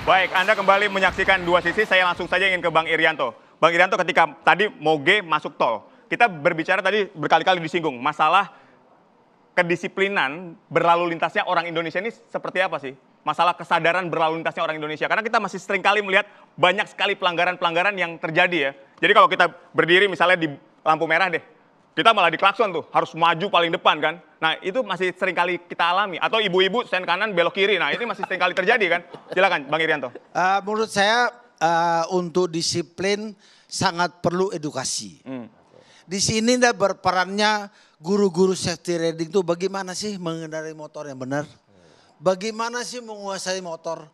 Baik, Anda kembali menyaksikan dua sisi, saya langsung saja ingin ke Bang Irianto. Bang Irianto, ketika tadi moge masuk tol, kita berbicara tadi berkali-kali disinggung, masalah kedisiplinan berlalu lintasnya orang Indonesia ini seperti apa sih? Masalah kesadaran berlalu lintasnya orang Indonesia. Karena kita masih sering kali melihat banyak sekali pelanggaran-pelanggaran yang terjadi ya. Jadi kalau kita berdiri misalnya di lampu merah deh, kita malah diklakson tuh, harus maju paling depan kan. Nah itu masih sering kali kita alami. Atau ibu-ibu sen kanan belok kiri, nah ini masih sering kali terjadi kan. Silakan Bang Irianto. Menurut saya untuk disiplin sangat perlu edukasi. Di sini berperannya guru-guru safety riding itu bagaimana sih mengendarai motor yang benar. Bagaimana sih menguasai motor.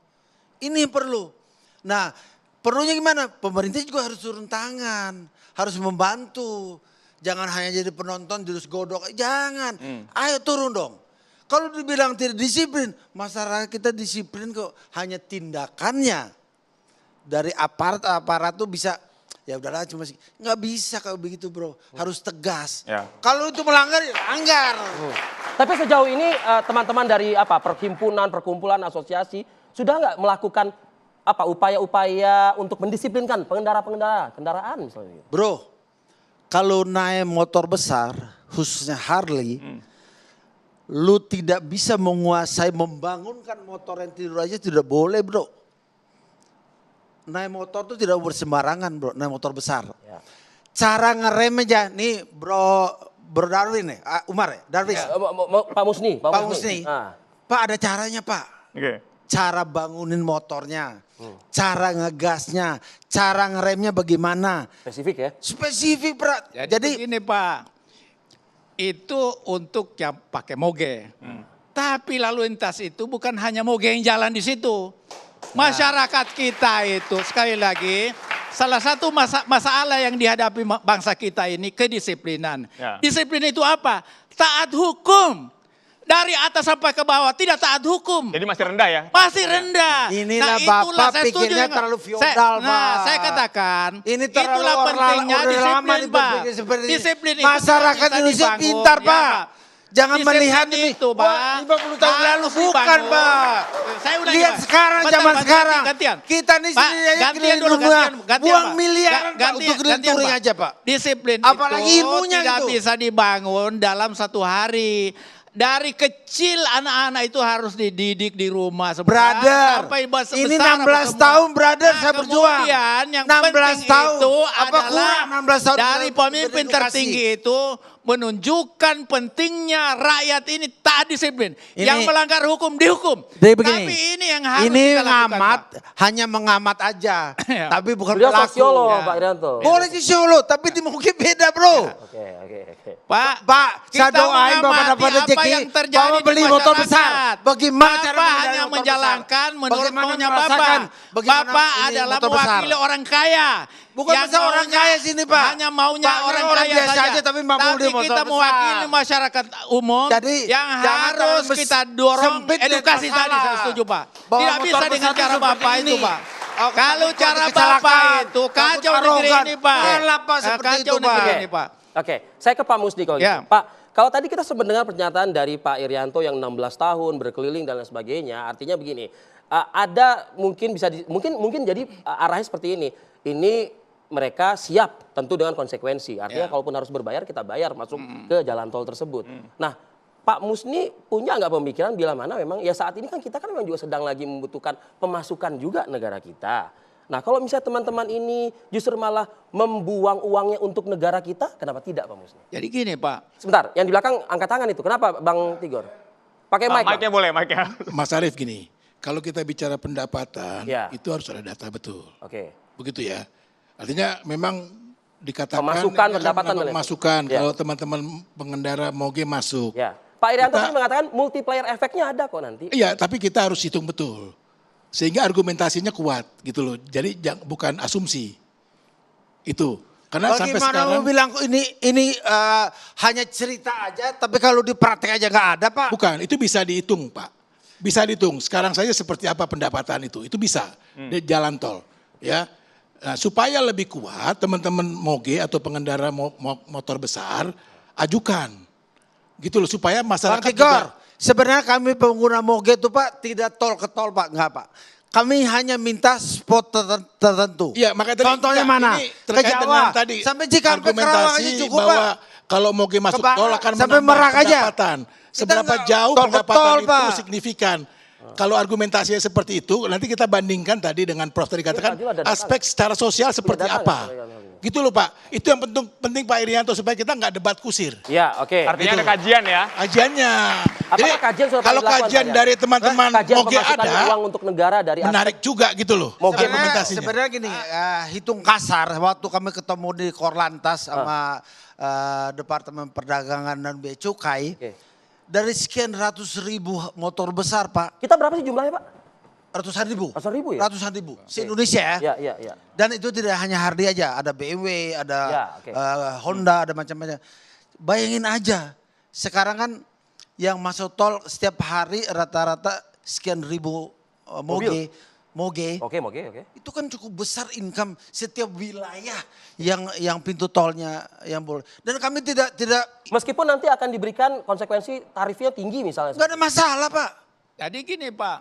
Ini perlu. Nah perlunya gimana? Pemerintah juga harus turun tangan. Harus membantu. Jangan hanya jadi penonton terus godok, jangan. Ayo turun dong. Kalau dibilang tidak disiplin, masyarakat kita disiplin kok. Hanya tindakannya dari aparat tuh bisa, ya udahlah cuma nggak bisa kalau begitu bro. Harus tegas. Ya. Kalau itu melanggar, ya langgar. Tapi sejauh ini teman-teman dari perhimpunan, perkumpulan, asosiasi sudah nggak melakukan upaya-upaya untuk mendisiplinkan pengendara-pengendara kendaraan misalnya? Bro. Kalau naik motor besar, khususnya Harley, lu tidak bisa menguasai, membangunkan motor yang tidur aja tidak boleh bro. Naik motor tuh tidak bersembarangan bro, naik motor besar. Ya. Cara ngerem aja, nih bro Darwin nih, Umar ya, Darwin. Ya, Pak Musni. Pak ada caranya Pak. Okay. Cara bangunin motornya, cara ngegasnya, cara ngeremnya bagaimana. Spesifik ya? Spesifik, Pak. Jadi begini Pak, itu untuk yang pakai moge. Tapi lalu lintas itu bukan hanya moge yang jalan di situ. Masyarakat kita itu sekali lagi, salah satu masalah yang dihadapi bangsa kita ini kedisiplinan. Ya. Disiplin itu apa? Taat hukum. Dari atas sampai ke bawah tidak taat hukum. Jadi masih rendah ya? Masih rendah. Inilah Bapak pikirnya terlalu feodal Pak. Saya katakan ini itulah pentingnya disiplin Pak. Disiplin itu masyarakat Indonesia pintar Pak. Jangan melihat itu Pak. 50 tahun lalu bukan Pak. Saya udah lihat sekarang zaman sekarang. Gantian. Kita nih gantian dulu buang miliaran untuk touring aja Pak. Disiplin apalagi itu ilmunya tidak itu bisa dibangun dalam satu hari. Dari kecil anak-anak itu harus dididik di rumah. Brother, ini 16 tahun brother saya berjuang. Kemudian yang 16 penting tahun. itu Apa adalah 16 tahun dari pemimpin tertinggi itu menunjukkan pentingnya rakyat ini taat disiplin. Yang melanggar hukum dihukum. Tapi ini yang harus ini kita lakukan, ngamat, Pak. hanya mengamat aja. Tapi bukan Beliau pelaku. sosiolog Pak Irianto. Boleh di Solo, tapi di mungkin beda bro. Oke. Pak, saya doain Bapak dapat rezeki, Bapak beli motor besar. Bagaimana cara Bapak hanya menjalankan menurut maunya Bapak. Bapak adalah mewakili orang kaya. Bukan masa orang kaya sini Pak. Hanya maunya orang kaya biasa saja. aja, tapi kita mewakili masyarakat umum. Jadi, yang harus kita dorong edukasi tadi, saya setuju Pak. Tidak bisa dengan cara Bapak itu Pak. Kalau cara Bapak itu kacau negeri ini Pak. Kacau negeri ini Pak. Oke, saya ke Pak Musni kalau gitu. Pak, kalau tadi kita mendengar pernyataan dari Pak Irianto yang 16 tahun berkeliling dan lain sebagainya, artinya begini, ada mungkin bisa mungkin jadi arahnya seperti ini. Ini mereka siap tentu dengan konsekuensi. Artinya kalaupun harus berbayar kita bayar masuk ke jalan tol tersebut. Nah, Pak Musni punya nggak pemikiran bila mana memang ya saat ini kan kita kan memang juga sedang lagi membutuhkan pemasukan juga negara kita. Nah kalau misalnya teman-teman ini justru malah membuang uangnya untuk negara kita, kenapa tidak Pak Musni? Jadi gini Pak. Sebentar, yang di belakang angkat tangan itu, kenapa Bang Tigor? Pakai mic. Mic-nya boleh, mic-nya. Mas Arief gini, kalau kita bicara pendapatan, itu harus ada data betul. Oke. Begitu ya. Artinya memang dikatakan pemasukan, pendapatan. Pemasukan, kalau teman-teman pengendara moge masuk. Ya. Pak Irianto tadi mengatakan multiplier efeknya ada kok nanti. Iya, tapi kita harus hitung betul. Sehingga argumentasinya kuat gitu loh. Jadi bukan asumsi. Itu. Karena sampai sekarang. Bagaimana lu bilang ini hanya cerita aja, tapi kalau di praktek aja nggak ada Pak. Bukan, itu bisa dihitung Pak. Bisa dihitung. Sekarang saja seperti apa pendapatan itu bisa di jalan tol. Ya, nah, supaya lebih kuat teman-teman moge atau pengendara motor besar ajukan. Gitu loh supaya masyarakat Bang Tigor, sebenarnya kami pengguna moge itu Pak tidak tol ke tol Pak, enggak Pak. kami hanya minta spot tertentu. Iya, makanya tadi Contohnya enggak, mana? ini Ke terkait Jawa, dengan tadi sampai Cikampek Kerawang aja argumentasi cukup, bahwa Pak. kalau Moge masuk Ke tol akan sampai menambah Merak aja. pendapatan. Kita Seberapa enggak jauh tol ke pendapatan tol, itu Pak. signifikan. Kalau argumentasinya seperti itu, nanti kita bandingkan tadi dengan Prof tadi katakan Adil ada data aspek secara sosial seperti data apa. nggak? Gitu loh Pak. Itu yang penting Pak Irianto supaya kita nggak debat kusir. Ya, oke. Artinya ada kajian ya. Kajiannya. Apakah kajian sudah kalau dilakukan, kajian Pak, dari teman-teman kajian Moge pemasukan ada, uang untuk negara dari menarik juga gitu loh Moge argumentasinya. Sebenarnya gini, hitung kasar waktu kami ketemu di Korlantas sama Departemen Perdagangan dan Bea Cukai, Oke. dari sekian ratus ribu motor besar Pak, Kita berapa sih jumlahnya, Pak? ratusan ribu. Ratusan ribu ya? Ratusan ribu, se-Indonesia ya. Ya. Dan itu tidak hanya Harley aja, ada BMW, ada Ya, oke. Honda, ada macam-macam. Bayangin aja, sekarang kan yang masuk tol setiap hari rata-rata sekian ribu moge. Oke. Itu kan cukup besar income setiap wilayah yang pintu tolnya yang boleh. Dan kami tidak Meskipun nanti akan diberikan konsekuensi tarifnya tinggi misalnya. nggak ada masalah Pak. Jadi gini Pak,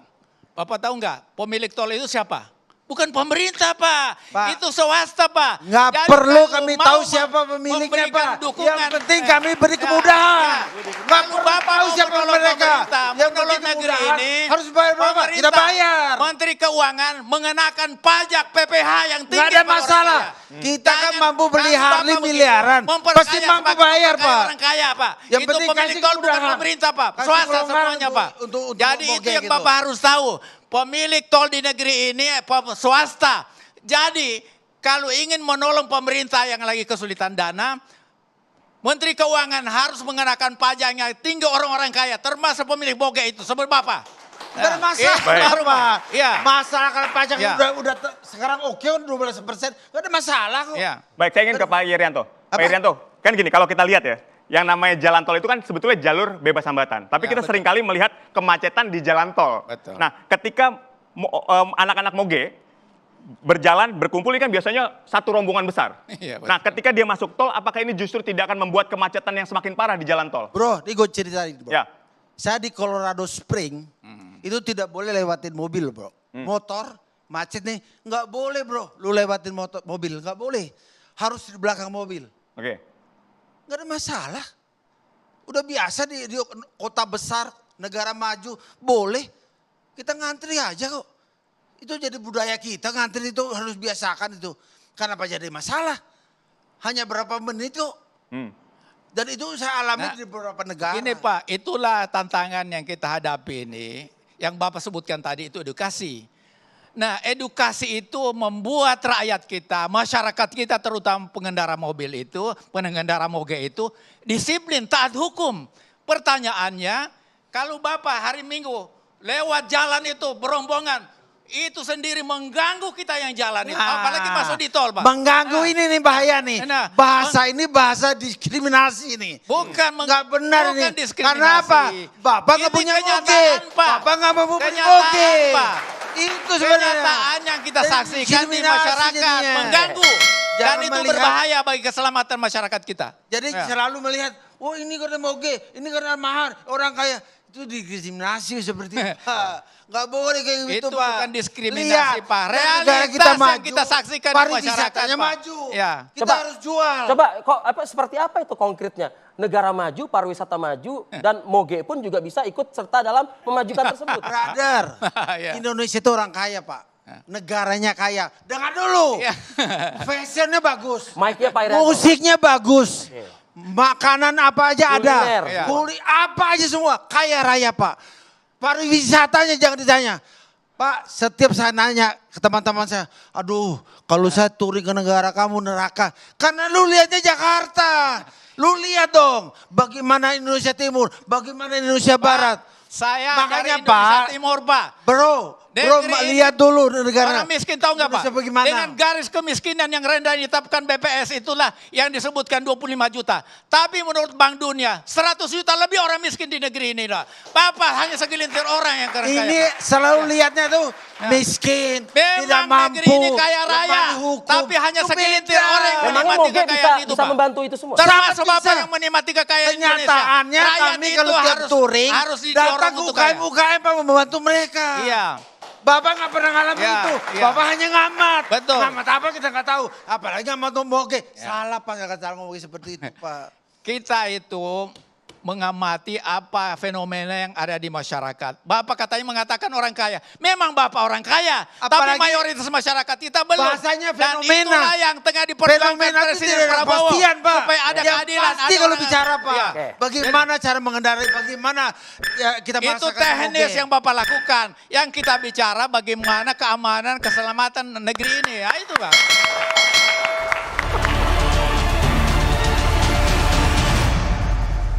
Bapak tahu nggak pemilik tol itu siapa? Bukan pemerintah Pak, Pak. itu swasta Pak. Nggak Jadi perlu kalau kami mau tahu siapa pemiliknya memberikan Pak. dukungan, Yang penting kami beri kemudahan. Nggak Kalau perlu Bapak tahu mau siapa menolong mereka. pemerintah, Yang menolong penting negeri kemudahan. ini, Harus bayar berapa? Kita pemerintah, bayar. Menteri Keuangan mengenakan pajak PPh yang tinggi. Nggak ada pada orang masalah. kaya. Kita kan Jangan- mampu beli kalau Harley Bapak begitu, miliaran. memperkaya Pasti mampu sebagai bayar memperkaya Pak. Orang kaya Pak. Yang Itu penting pemilik kasih tol bukan kemudahan. pemerintah Pak, Kasih swasta kelonggaran semuanya Pak. untuk Jadi itu Moge yang gitu. Bapak harus tahu. Pemilik tol di negeri ini swasta. Jadi kalau ingin menolong pemerintah yang lagi kesulitan dana, Menteri Keuangan harus mengenakan pajak yang tinggi orang-orang kaya, termasuk pemilik Moge itu. Sebut Bapak. Nggak ada masalah Baik. Pak. Iya. Masalah kalau pajak Iya. udah sekarang oke 12%. Nggak ada masalah kok. Ya. Baik, saya ingin ke Pak Irianto. Pak Apa? Irianto, kan gini, kalau kita lihat ya, yang namanya jalan tol itu kan sebetulnya jalur bebas hambatan. Tapi Ya, kita betul. seringkali melihat kemacetan di jalan tol. Betul. Nah, ketika anak-anak Moge berjalan, berkumpul ini kan biasanya satu rombongan besar. Iya, betul. Nah, ketika dia masuk tol, apakah ini justru tidak akan membuat kemacetan yang semakin parah di jalan tol? Bro, ini gue ceritain bro. Ya. Saya di Colorado Spring, itu tidak boleh lewatin mobil bro. Motor, macet nih, nggak boleh bro. Lu lewatin mobil, nggak boleh. Harus di belakang mobil. Oke. Nggak ada masalah. Udah biasa di kota besar, negara maju, boleh. Kita ngantri aja kok. Itu jadi budaya kita, ngantri itu harus biasakan itu. Kenapa jadi masalah? Hanya berapa menit kok. Dan itu saya alami Nah, di beberapa negara. Ini Pak, itulah tantangan yang kita hadapi ini. Yang Bapak sebutkan tadi itu edukasi. Nah, edukasi itu membuat rakyat kita, masyarakat kita terutama pengendara mobil itu, pengendara moge itu disiplin, taat hukum. Pertanyaannya, kalau Bapak hari Minggu lewat jalan itu berombongan, itu sendiri mengganggu kita yang jalan itu. Apalagi masuk di tol, Pak. Mengganggu ini nih bahaya nih. Nah, Bahasa ini bahasa diskriminasi nih. Bukan Nggak benar bukan nih. diskriminasi. Karena apa? Bapak nggak Ini punya moge. kenyataan, Pak. Bapak nggak mau punya Kenyataan, moge. Pak. Itu sebenarnya. Kenyataan yang kita Dan saksikan di diskriminasi masyarakat jadinya. mengganggu. Dan Jangan itu melihat- berbahaya bagi keselamatan masyarakat kita. Jadi Ya. selalu melihat, oh ini karena moge, ini karena mahar, orang kaya. Itu diskriminasi seperti itu. Nggak boleh kayak gitu Itu Pak. bukan diskriminasi, Lihat, Pak. negara Realitas yang kita saksikan di pariwisatanya masyarakat, Pak. maju. Ya. Kita harus jual. Coba seperti apa itu konkretnya? Negara maju, pariwisata maju, dan Moge pun juga bisa ikut serta dalam memajukan tersebut. Brother, Ya. Indonesia itu orang kaya Pak. Negaranya kaya. Dengar dulu. Ya. Fashionnya bagus. Mic-nya Pak Irianto. Musiknya bagus. Makanan apa aja ada. Kuliner. Ya. Apa aja semua. Kaya raya Pak. Pariwisatanya jangan ditanya. Pak, setiap saya nanya ke teman-teman saya, aduh kalau saya touring ke negara kamu neraka. Karena lu lihatnya Jakarta. Lu lihat dong bagaimana Indonesia Timur, bagaimana Indonesia Barat. Saya Makanya, dari Indonesia Pak, Timur, Pak. Bro, Negeri ini, lihat dulu negara. Orang miskin tahu nggak Pak? Indonesia bagaimana? Dengan garis kemiskinan yang rendah yang ditetapkan BPS itulah yang disebutkan 25 juta. Tapi menurut Bank Dunia 100 juta lebih orang miskin di negeri ini. Bapak hanya segelintir orang yang kaya. Ini Pak. selalu lihatnya tuh miskin, tidak Memang mampu, negeri ini kaya raya, lemah di hukum. tapi hanya Itu segelintir beda. orang yang Memangnya menikmati Moge kekayaan itu, bisa Pak. membantu itu semua? Termasuk Sangat Bapak bisa. yang menikmati kekayaan Indonesia. Kenyataannya Rakyat kami itu kalau tiap touring harus didorong datang untuk UKM kaya. Pak membantu mereka. Iya. Bapak nggak pernah ngalamin Ya, itu. ya. Bapak hanya ngamat. Betul. Ngamat apa kita nggak tahu. Apalagi ngamat moge. Salah Pak, nggak cara ngomong seperti itu Pak. Kita itu mengamati apa fenomena yang ada di masyarakat. Bapak katanya mengatakan orang kaya. Memang Bapak orang kaya, tapi Apalagi mayoritas masyarakat kita belum. bahasanya Dan fenomena. itulah yang tengah diperjuangkan Fenomena itu Presiden tidak ada Prabowo. kepastian Pak. Supaya ada Yang keadilan. pasti ada kalau orang- bicara Pak. Iya. Bagaimana cara mengendarai, bagaimana ya, kita Itu merasakan teknis moge. yang Bapak lakukan. Yang kita bicara bagaimana keamanan, keselamatan negeri ini. Ya itu Pak.